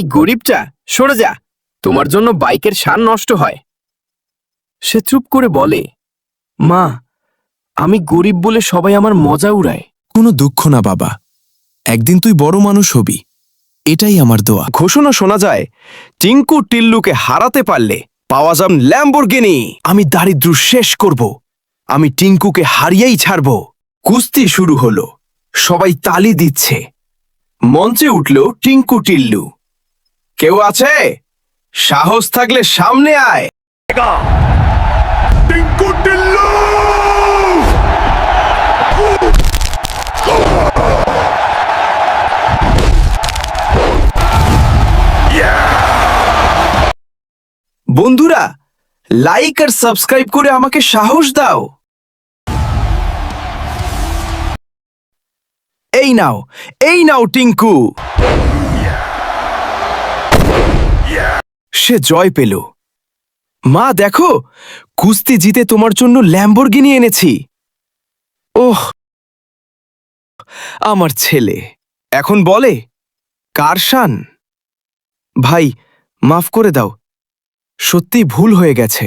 এই গরিবটা সরে যা, তোমার জন্য বাইকের শান নষ্ট হয়। সে চুপ করে বলে, মা, আমি গরিব বলে সবাই আমার মজা উড়ায়। কোনো দুঃখ না বাবা, একদিন তুই বড় মানুষ হবি, এটাই আমার দোয়া। ঘোষণা শোনা যায়, টিঙ্কু টিল্লুকে হারাতে পারলে পাওয়া যাবে ল্যাম্বরগিনি। আমি দারিদ্র শেষ করব, আমি টিঙ্কুকে হারিয়েই ছাড়ব। কুস্তি শুরু হলো, সবাই তালি দিচ্ছে। মঞ্চে উঠল টিঙ্কু টিল্লু। কেউ আছে? সাহস থাকলে সামনে আয়। টিঙ্কু টিল্লু! বন্ধুরা, লাইক আর সাবস্ক্রাইব করে আমাকে সাহস দাও। এই নাও টিঙ্কু। সে জয় পেল। মা দেখো, কুস্তি জিতে তোমার জন্য ল্যাম্বরগিনি এনেছি। ওহ, আমার ছেলে এখন বলে কার শান? ভাই, মাফ করে দাও, সত্যি ভুল হয়ে গেছে।